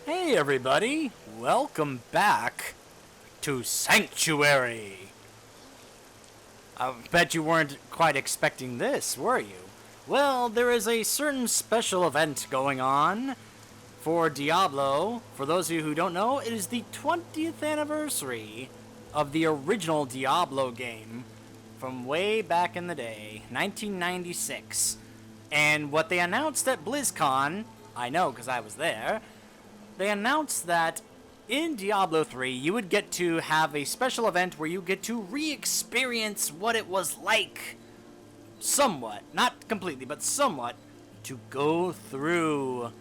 Hey everybody, welcome back to Sanctuary. I bet you weren't quite expecting this, were you? Well, there is a certain special event going on for Diablo. For those of you who don't know, it is the 20th anniversary of the original Diablo game from way back in the day, 1996. And what they announced at BlizzCon, I know because I was there, they announced that in Diablo 3, you would get to have a special event where you get to re-experience what it was like, somewhat, not completely, but somewhat, to go through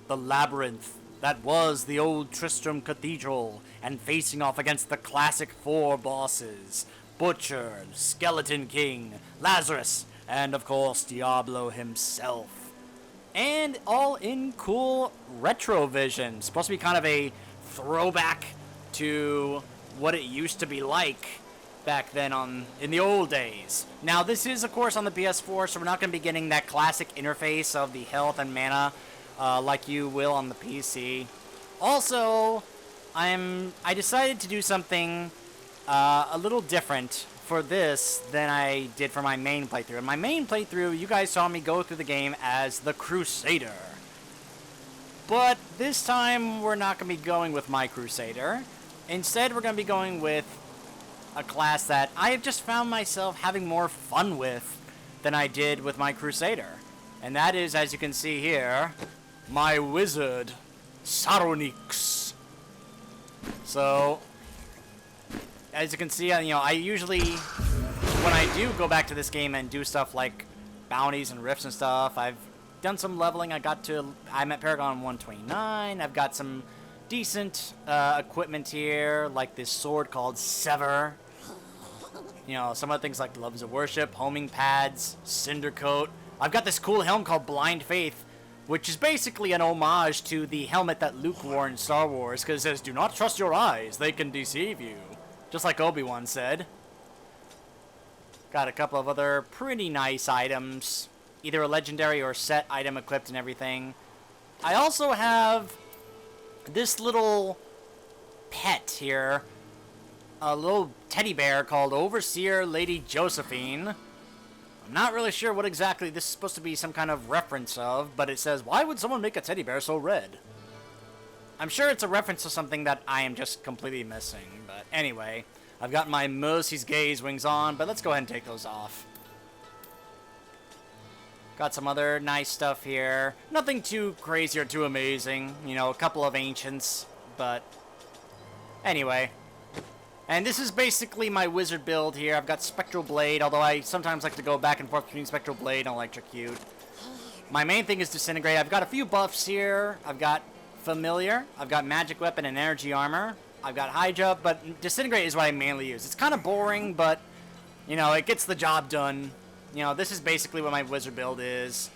the labyrinth that was the old Tristram Cathedral and facing off against the classic four bosses, Butcher, Skeleton King, Lazarus, and of course Diablo himself. And all in cool retrovision. Supposed to be kind of a throwback to what it used to be like back then in the old days. Now this is of course on the PS4, so we're not going to be getting that classic interface of the health and mana like you will on the PC. Also, I decided to do something a little different for this than I did for my main playthrough. In my main playthrough, you guys saw me go through the game as the Crusader. But this time, we're not going to be going with my Crusader. Instead, we're going to be going with a class that I have just found myself having more fun with than I did with my Crusader. And that is, as you can see here, my Wizard, Papaneeks. So, as you can see, I usually, when I do go back to this game and do stuff like bounties and rifts and stuff, I've done some leveling. I'm at Paragon 129. I've got some decent equipment here, like this sword called Sever. Some other things like Gloves of Worship, homing pads, Cinder Coat. I've got this cool helm called Blind Faith, which is basically an homage to the helmet that Luke wore in Star Wars, because it says, "Do not trust your eyes, they can deceive you." Just like Obi-Wan said. Got a couple of other pretty nice items. Either a legendary or set item equipped and everything. I also have this little pet here. A little teddy bear called Overseer Lady Josephine. I'm not really sure what exactly this is supposed to be some kind of reference of, but it says, "Why would someone make a teddy bear so red?" I'm sure it's a reference to something that I am just completely missing, but anyway, I've got my Mercy's Gaze wings on, but let's go ahead and take those off. Got some other nice stuff here. Nothing too crazy or too amazing. A couple of ancients, but anyway. And this is basically my wizard build here. I've got Spectral Blade, although I sometimes like to go back and forth between Spectral Blade and Electrocute. My main thing is Disintegrate. I've got a few buffs here. I've got Familiar, I've got Magic Weapon and Energy Armor, I've got High Jump, but Disintegrate is what I mainly use. It's kind of boring, but, it gets the job done. This is basically what my wizard build is.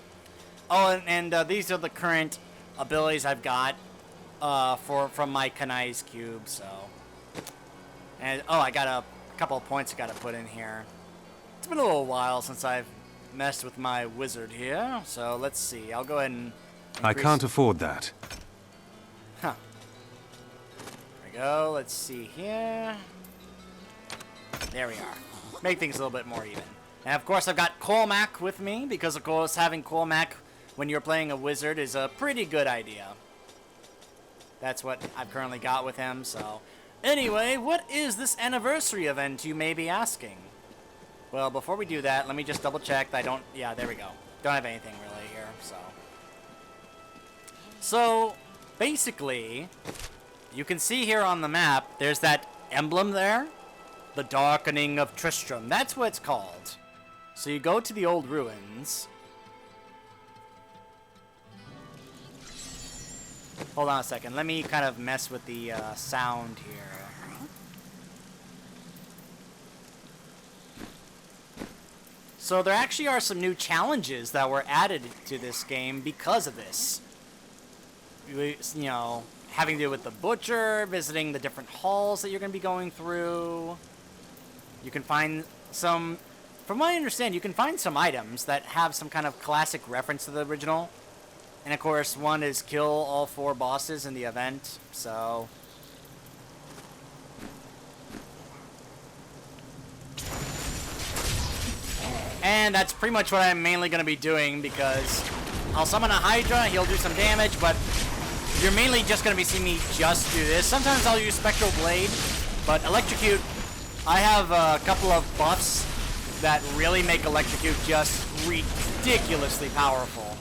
Oh, and these are the current abilities I've got from my Kanai's Cube, so. And, I got a couple of points I got to put in here. It's been a little while since I've messed with my wizard here, so let's see. I'll go ahead and I can't afford that. Huh. There we go. Let's see here. There we are. Make things a little bit more even. And of course I've got Colmac with me, because of course having Colmac when you're playing a wizard is a pretty good idea. That's what I've currently got with him, so. Anyway, what is this anniversary event, you may be asking? Well, before we do that, let me just double check that I don't, yeah, there we go. Don't have anything really here, so. So, basically, you can see here on the map, there's that emblem there. The Darkening of Tristram. That's what it's called. So you go to the old ruins. Hold on a second. Let me kind of mess with the sound here. So there actually are some new challenges that were added to this game because of this. Having to do with the Butcher, visiting the different halls that you're going to be going through. You can find some, from what I understand, you can find some items that have some kind of classic reference to the original. And of course, one is kill all 4 bosses in the event, so... And that's pretty much what I'm mainly going to be doing, because I'll summon a Hydra, he'll do some damage, but you're mainly just going to be seeing me just do this. Sometimes I'll use Spectral Blade, but Electrocute, I have a couple of buffs that really make Electrocute just ridiculously powerful.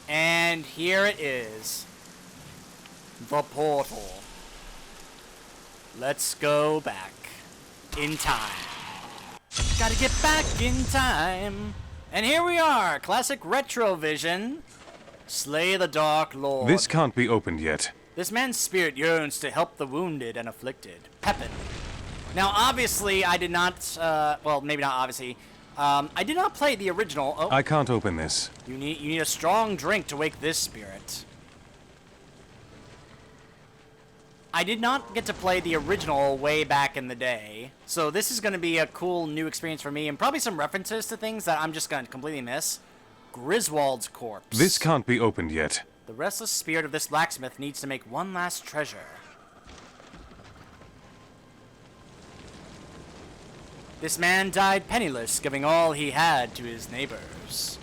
And here it is. The portal. Let's go back. In time. Gotta get back in time. And here we are. Classic Retrovision. Slay the Dark Lord. This can't be opened yet. This man's spirit yearns to help the wounded and afflicted. Pepin. Now, obviously, I did not, well, maybe not obviously. I did not play the original. Oh. I can't open this. You need a strong drink to wake this spirit. I did not get to play the original way back in the day, so this is going to be a cool new experience for me, and probably some references to things that I'm just going to completely miss. Griswold's corpse. This can't be opened yet. The restless spirit of this blacksmith needs to make one last treasure. This man died penniless, giving all he had to his neighbors.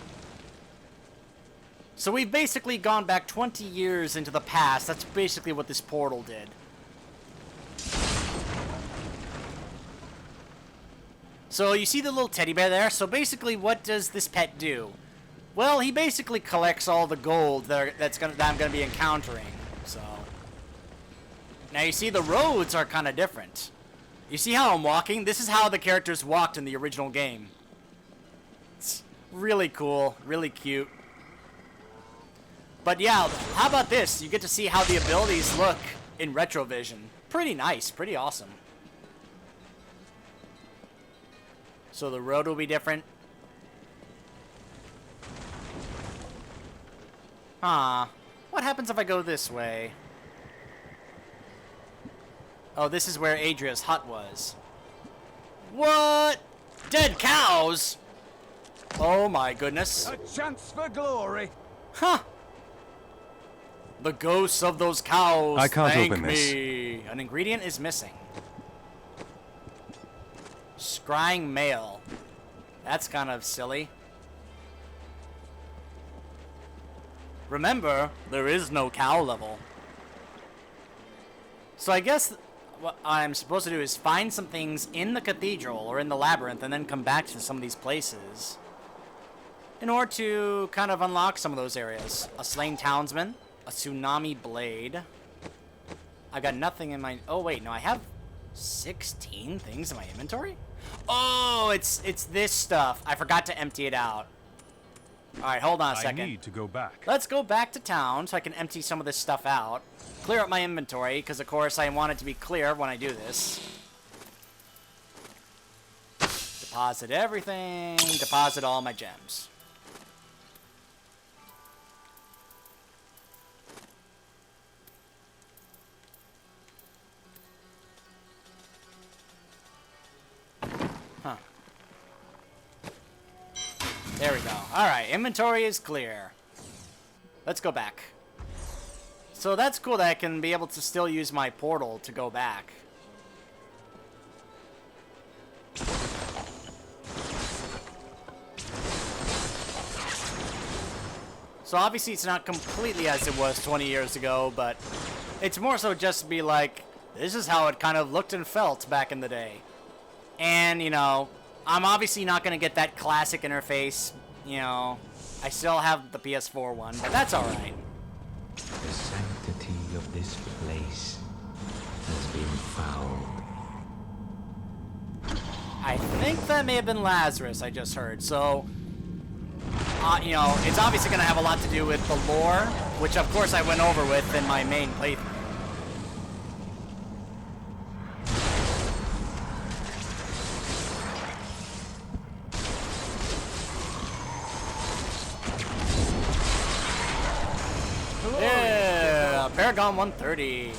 So we've basically gone back 20 years into the past. That's basically what this portal did. So you see the little teddy bear there? So basically, what does this pet do? Well, he basically collects all the gold that I'm going to be encountering. So now you see the roads are kind of different. You see how I'm walking? This is how the characters walked in the original game. It's really cool, really cute. But yeah, how about this? You get to see how the abilities look in Retrovision. Pretty nice, pretty awesome. So the road will be different. Huh. What happens if I go this way? Oh, this is where Adria's hut was. What? Dead cows? Oh my goodness. A chance for glory. Huh. The ghosts of those cows. I can't thank open this. me. An ingredient is missing. Scrying mail. That's kind of silly. Remember, there is no cow level. So I guess what I'm supposed to do is find some things in the cathedral or in the labyrinth and then come back to some of these places in order to kind of unlock some of those areas. A slain townsman, a tsunami blade. I got nothing in my... Oh, wait, no, I have 16 things in my inventory? Oh, it's this stuff. I forgot to empty it out. Alright, hold on a second. I need to go back. Let's go back to town so I can empty some of this stuff out. Clear up my inventory, because of course I want it to be clear when I do this. Deposit everything. Deposit all my gems. Huh. There we go. Alright, inventory is clear. Let's go back. So that's cool that I can be able to still use my portal to go back. So obviously it's not completely as it was 20 years ago, but it's more so just to be like, this is how it kind of looked and felt back in the day. And, you know, I'm obviously not going to get that classic interface, you know. I still have the PS4 one, but that's alright. The sanctity of this place has been fouled. I think that may have been Lazarus I just heard, so... you know, it's obviously going to have a lot to do with the lore, which of course I went over with in my main playthrough. Yeah, Paragon 130.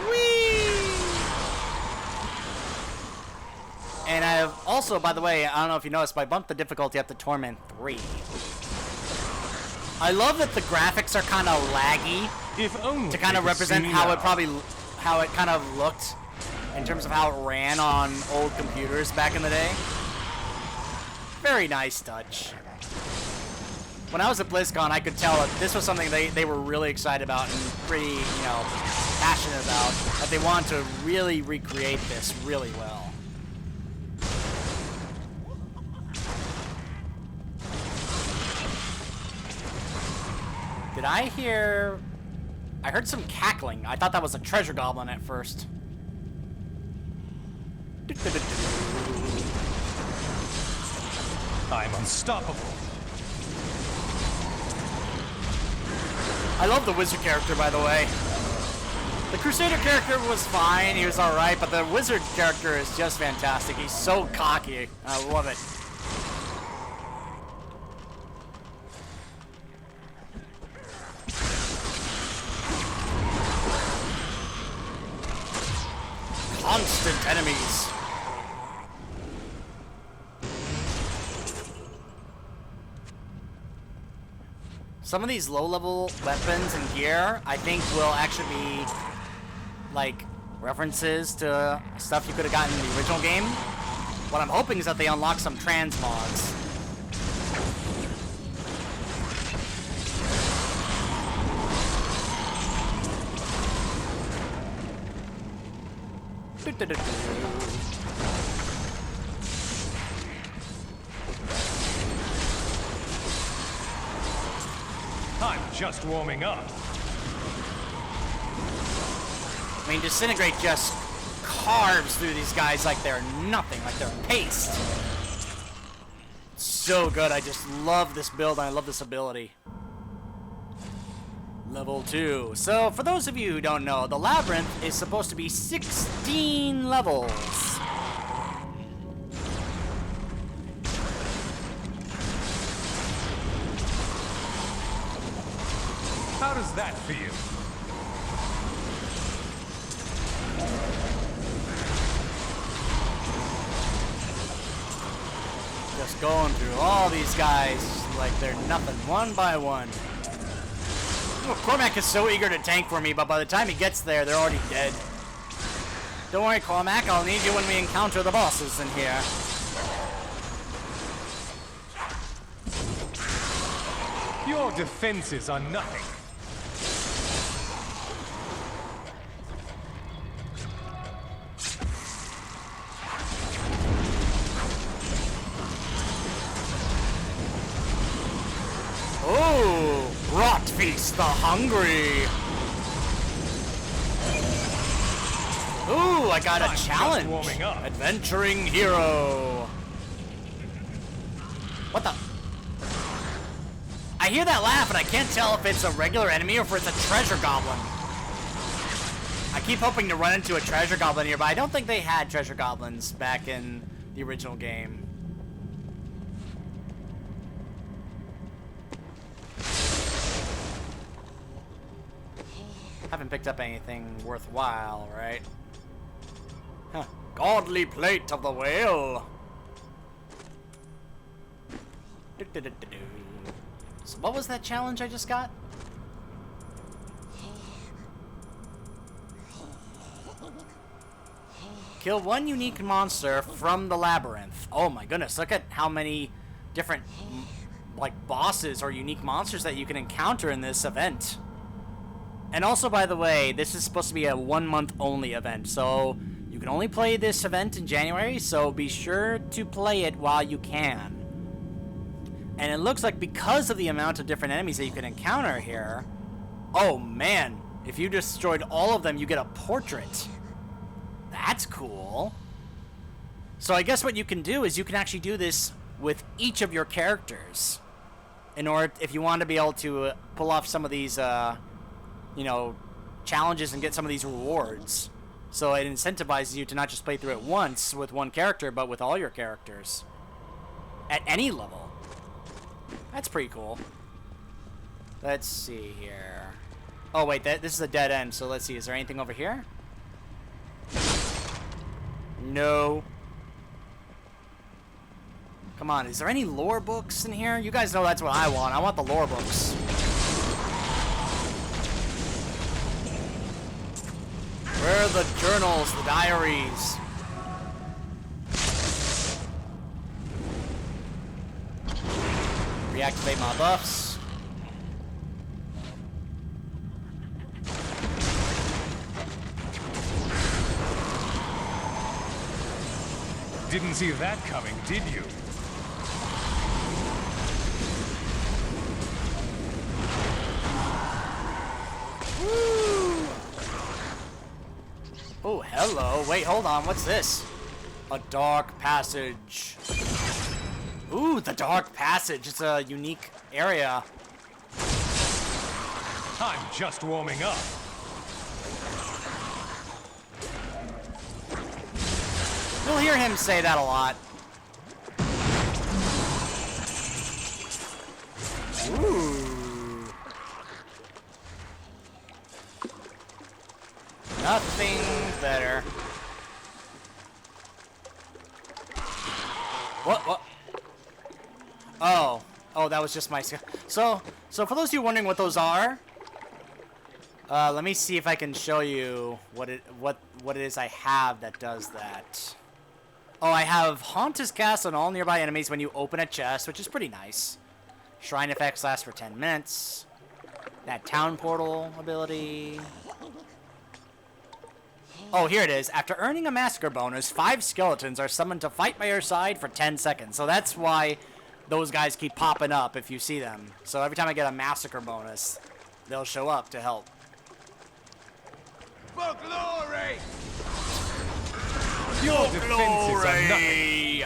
Whee! And I have also, by the way, I don't know if you noticed, but I bumped the difficulty up to Torment 3. I love that the graphics are kind of laggy If only to kind they of could represent see me how now. how it kind of looked in terms of how it ran on old computers back in the day. Very nice touch. When I was at BlizzCon, I could tell that this was something they were really excited about and pretty, you know, passionate about, that they wanted to really recreate this really well. Did I hear... I heard some cackling. I thought that was a treasure goblin at first. I'm unstoppable. I love the wizard character, by the way. The crusader character was fine. He was alright, but the wizard character is just fantastic. He's so cocky. I love it. Constant enemies. Some of these low-level weapons and gear, I think, will actually be, like, references to stuff you could have gotten in the original game. What I'm hoping is that they unlock some transmogs. I'm just warming up. I mean, Disintegrate just carves through these guys like they're nothing, like they're paste. So good. I just love this build, and I love this ability. Level 2. So, for those of you who don't know, the Labyrinth is supposed to be 16 levels. How does that feel? Just going through all these guys like they're nothing, one by one. Oh, Cormac is so eager to tank for me, but by the time he gets there, they're already dead. Don't worry, Cormac, I'll need you when we encounter the bosses in here. Your defenses are nothing. Oh, Rot Feast the Hungry. Ooh, I got a I'm just challenge. warming up. Adventuring Hero. What the? I hear that laugh, and I can't tell if it's a regular enemy or if it's a treasure goblin. I keep hoping to run into a treasure goblin here, but I don't think they had treasure goblins back in the original game. Haven't picked up anything worthwhile, right? Huh. Godly Plate of the Whale. So what was that challenge I just got? Kill one unique monster from the labyrinth. Oh my goodness, look at how many different like bosses or unique monsters that you can encounter in this event. And also, by the way, this is supposed to be a 1 month only event, so you can only play this event in January, so be sure to play it while you can. And it looks like because of the amount of different enemies that you can encounter here, oh man, if you destroyed all of them, you get a portrait. That's cool. So I guess what you can do is you can actually do this with each of your characters in order, if you want to be able to pull off some of these, you know, challenges and get some of these rewards. So it incentivizes you to not just play through it once with one character, but with all your characters. At any level. That's pretty cool. Let's see here. Oh wait, this is a dead end, so let's see. Is there anything over here? No. Come on, is there any lore books in here? You guys know that's what I want. I want the lore books. Where are the journals, the diaries? Reactivate my buffs. Didn't see that coming, did you? Woo! Oh, hello. Wait, hold on. What's this? A dark passage. Ooh, the dark passage. It's a unique area. I'm just warming up. You'll hear him say that a lot. Ooh. Nothing better. What? Oh, that was just my... So for those of you wondering what those are, let me see if I can show you what it is I have that does that. Oh, I have Haunt is cast on all nearby enemies when you open a chest, which is pretty nice. Shrine effects last for 10 minutes. That town portal ability. Oh, here it is. After earning a massacre bonus, 5 skeletons are summoned to fight by your side for 10 seconds. So that's why those guys keep popping up if you see them. So every time I get a massacre bonus, they'll show up to help. For glory! Your defenses are nothing.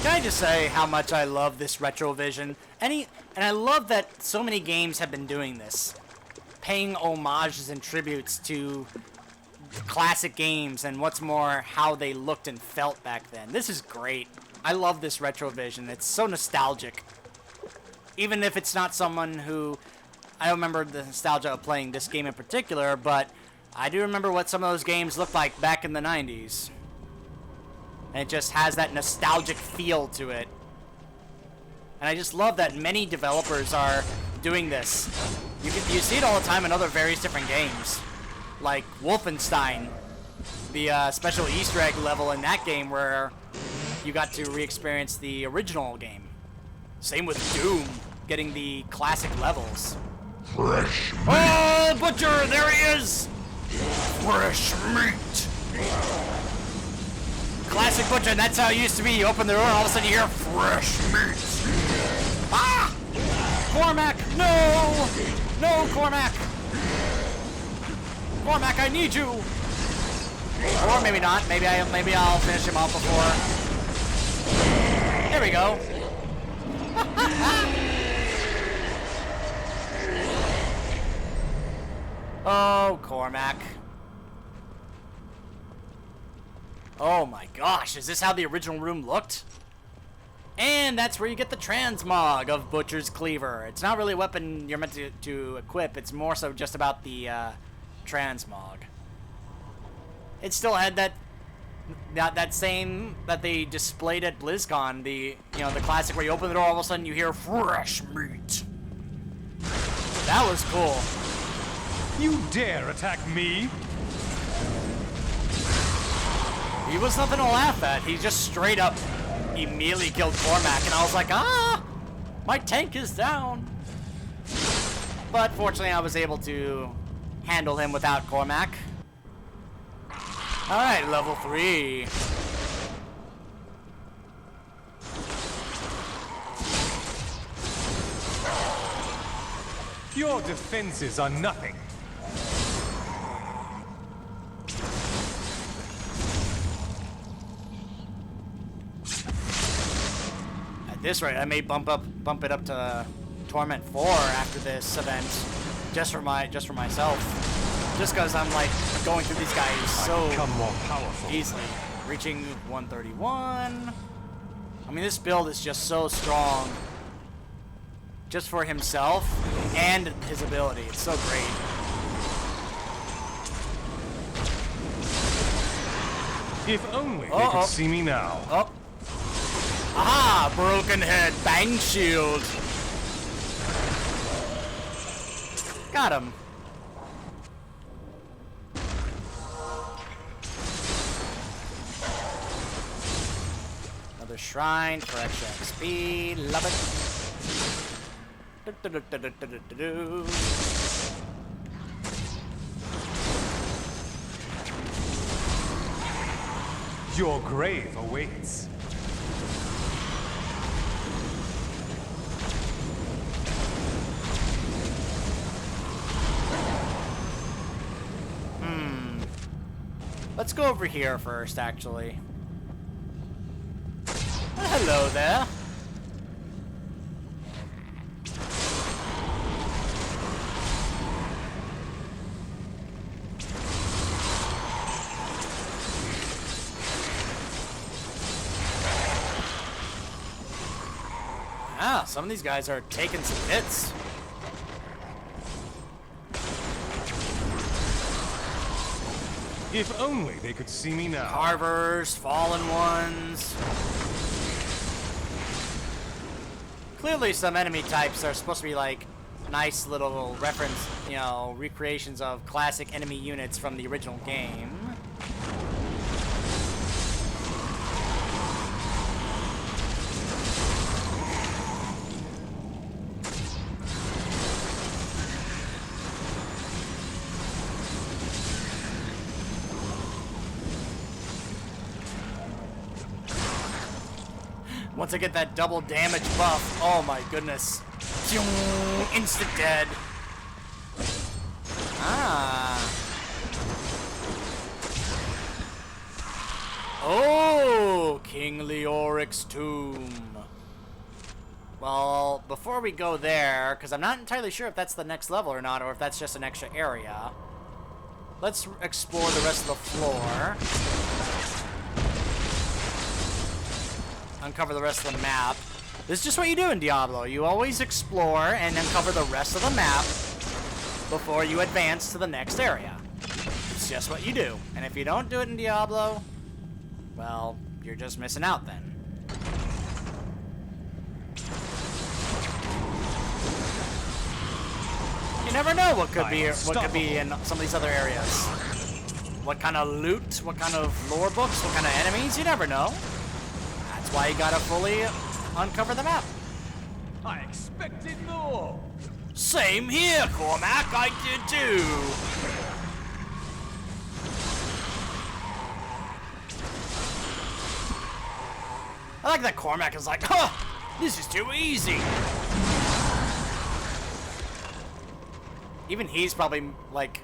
Can I just say how much I love this retrovision? And I love that so many games have been doing this. Paying homages and tributes to classic games and what's more, how they looked and felt back then. This is great. I love this retrovision. It's so nostalgic. Even if it's not someone who... I don't remember the nostalgia of playing this game in particular, but I do remember what some of those games looked like back in the 90s. And it just has that nostalgic feel to it. And I just love that many developers are doing this. You see it all the time in other various different games. Like Wolfenstein, the special Easter egg level in that game where you got to re-experience the original game. Same with Doom, getting the classic levels. Fresh meat! Oh, Butcher, there he is! Fresh meat! Classic Butcher, and that's how it used to be. You open the door and all of a sudden you hear fresh meat. Ah! Cormac, no! No, Cormac! Cormac, I need you! Or maybe not. Maybe I'll finish him off before. There we go. Oh, Cormac. Oh my gosh, is this how the original room looked? And that's where you get the transmog of Butcher's Cleaver. It's not really a weapon you're meant to equip, it's more so just about the transmog. It still had that same that they displayed at BlizzCon, the classic where you open the door, all of a sudden you hear fresh meat. That was cool. You dare attack me? He was nothing to laugh at. He just straight up immediately killed Cormac, and I was like, ah, my tank is down. But fortunately, I was able to handle him without Cormac. All right, level 3. Your defenses are nothing. At this rate, I may bump it up to Torment 4 after this event, just for myself, just because I'm like going through these guys so Become more powerful. easily. Reaching 131. I mean, this build is just so strong. Just for himself and his ability. It's so great. If only they could see me now. Oh. Ah, broken head, bang shield. Got him. Another shrine for extra XP. Love it. Your grave awaits. Let's go over here first, actually. Hello there. Ah, some of these guys are taking some hits. If only they could see me now. Carvers, fallen ones. Clearly some enemy types are supposed to be like nice little reference, you know, recreations of classic enemy units from the original game. Once I get that double damage buff, oh my goodness. Instant dead. Ah. Oh, King Leoric's tomb. Well, before we go there, because I'm not entirely sure if that's the next level or not, or if that's just an extra area, let's explore the rest of the floor. Uncover the rest of the map. This is just what you do in Diablo. You always explore and uncover the rest of the map before you advance to the next area. It's just what you do. And if you don't do it in Diablo, well, you're just missing out then. You never know what could be in some of these other areas. What kind of loot, what kind of lore books, what kind of enemies, you never know. That's why you gotta fully uncover the map. I expected more. Same here, Cormac. I did too. I like that Cormac is like, huh, this is too easy. Even he's probably like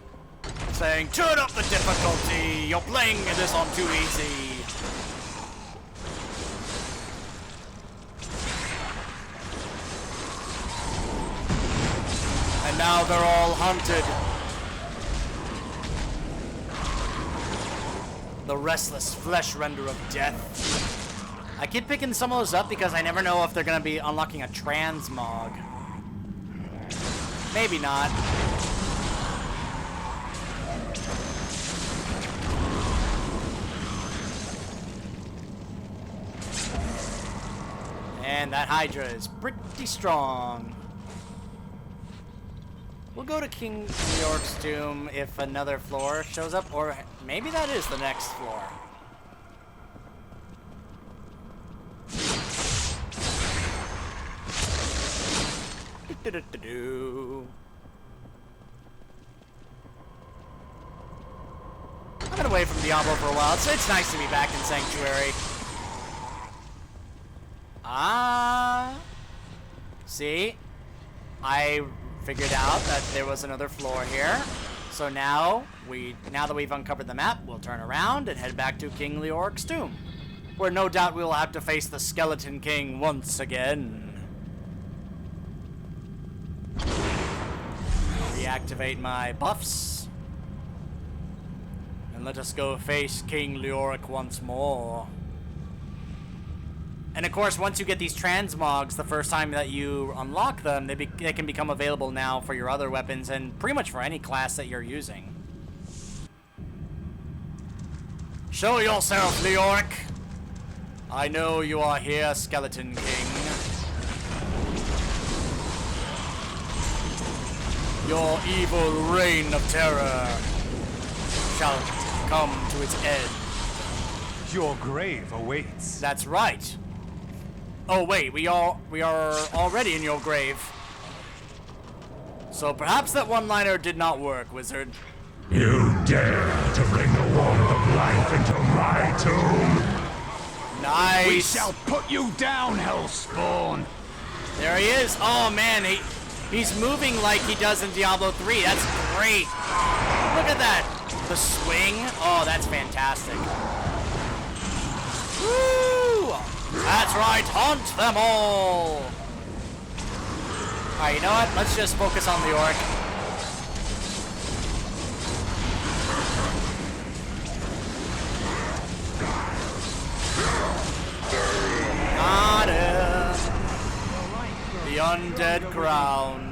saying, turn up the difficulty. You're playing this on too easy. And now they're all hunted. The restless flesh render of death. I keep picking some of those up because I never know if they're gonna be unlocking a transmog. Maybe not. And that Hydra is pretty strong. We'll go to King Leoric's tomb if another floor shows up, or maybe that is the next floor. I've been away from Diablo for a while, so it's nice to be back in Sanctuary. Ah, see, I figured out that there was another floor here. So now that we've uncovered the map, we'll turn around and head back to King Leoric's tomb, where no doubt we'll have to face the Skeleton King once again. Reactivate my buffs. And And let us go face King Leoric once more. And of course, once you get these transmogs, the first time that you unlock them, they can become available now for your other weapons and pretty much for any class that you're using. Show yourself, Leoric! I know you are here, Skeleton King. Your evil reign of terror shall come to its end. Your grave awaits. That's right. Oh wait, we are already in your grave. So perhaps that one-liner did not work, wizard. You dare to bring the warmth of life into my tomb? Nice. We shall put you down, Hellspawn! There he is. Oh man, he's moving like he does in Diablo 3. That's great. Look at that. The swing. Oh, that's fantastic. Woo! That's right, hunt them all! Alright, you know what? Let's just focus on the orc. Got it! The undead crown.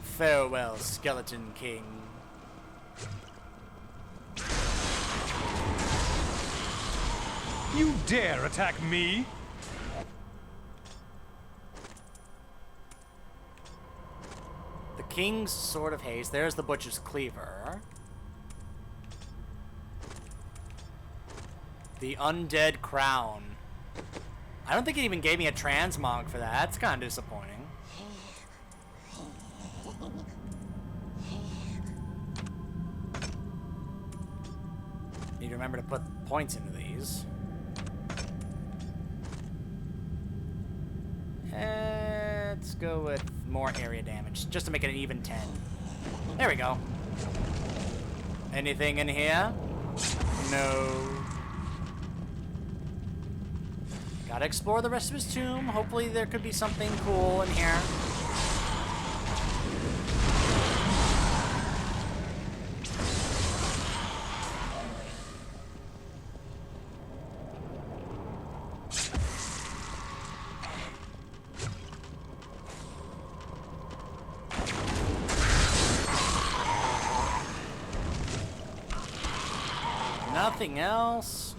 Farewell, Skeleton King. You dare attack me? The King's Sword of Haste. There's the Butcher's Cleaver. The Undead Crown. I don't think it even gave me a transmog for that. That's kind of disappointing. Need to remember to put points into these. Let's go with more area damage, just to make it an even 10. There we go. Anything in here? No. Gotta explore the rest of his tomb. Hopefully there could be something cool in here. Nothing else.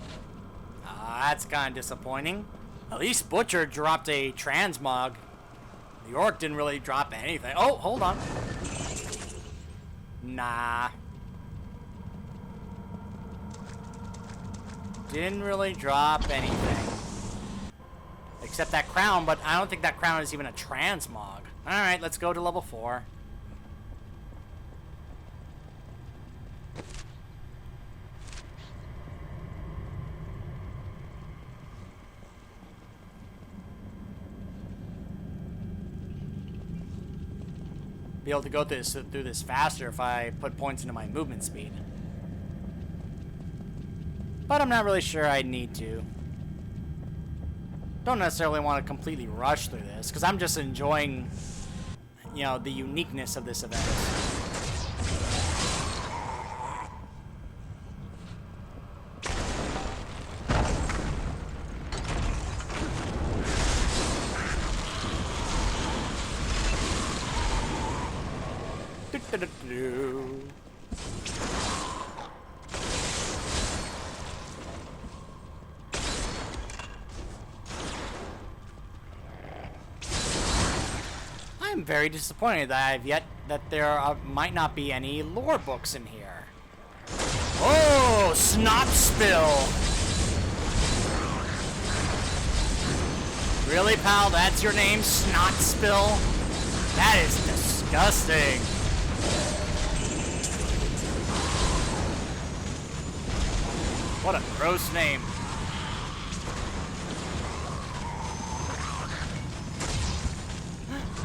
That's kind of disappointing. At least Butcher dropped a transmog. The orc didn't really drop anything. Oh, hold on. Nah. Didn't really drop anything. Except that crown, but I don't think that crown is even a transmog. Alright, let's go to level 4. Be able to go through this faster if I put points into my movement speed. But I'm not really sure I need to. Don't necessarily want to completely rush through this, because I'm just enjoying, you know, the uniqueness of this event. I'm very disappointed that there might not be any lore books in here. Oh, snot spill! Really, pal? That's your name, snot spill? That is disgusting. What a gross name.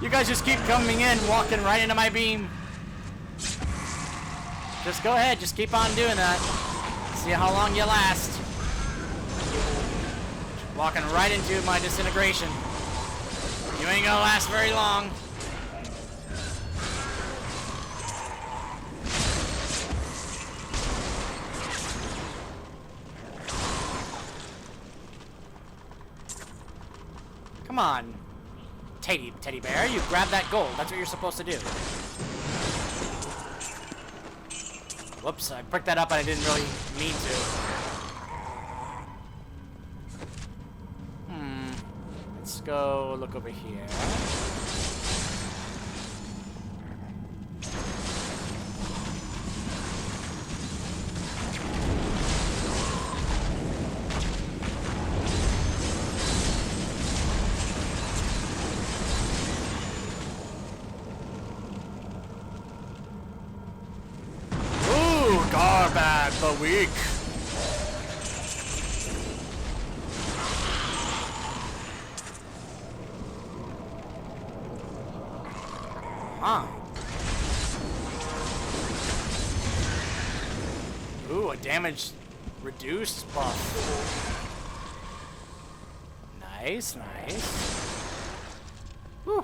You guys just keep coming in, walking right into my beam. Just go ahead, just keep on doing that. See how long you last. Walking right into my disintegration. You ain't gonna last very long. Come on, teddy bear, you grab that gold. That's what you're supposed to do. Whoops, I pricked that up and I didn't really mean to. Let's go look over here. Garbag the week. Huh. Ooh, a damage reduced buff. Nice, nice. Whew.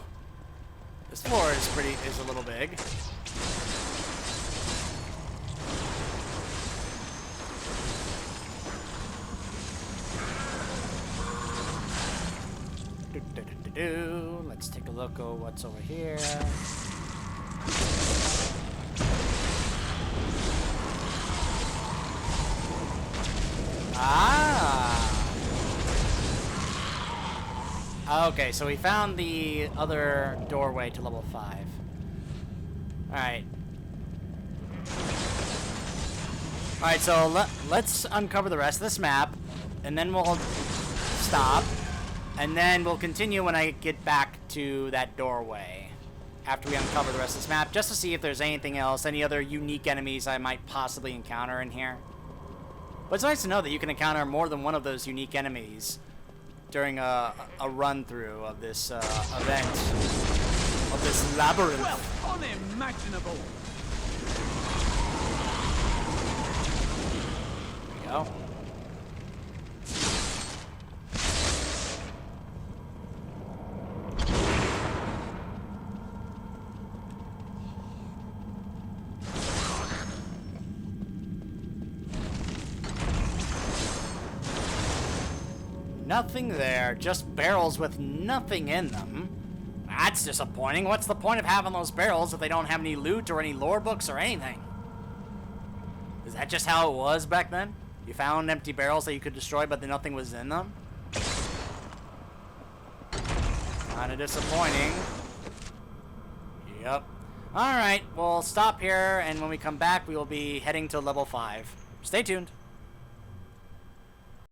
This floor is a little big. Let's take a look at what's over here. Okay, so we found the other doorway to level 5. Alright. Alright, so let's uncover the rest of this map, and then we'll stop. And then we'll continue when I get back to that doorway after we uncover the rest of this map, just to see if there's anything else, any other unique enemies I might possibly encounter in here. But it's nice to know that you can encounter more than one of those unique enemies during a run-through of this event, of this labyrinth. Well, unimaginable. There we go. Nothing there, just barrels with nothing in them. That's disappointing. What's the point of having those barrels if they don't have any loot or any lore books or anything? Is that just how it was back then? You found empty barrels that you could destroy, but then nothing was in them? Kinda disappointing. Yep. Alright, we'll stop here, and when we come back, we will be heading to level 5. Stay tuned.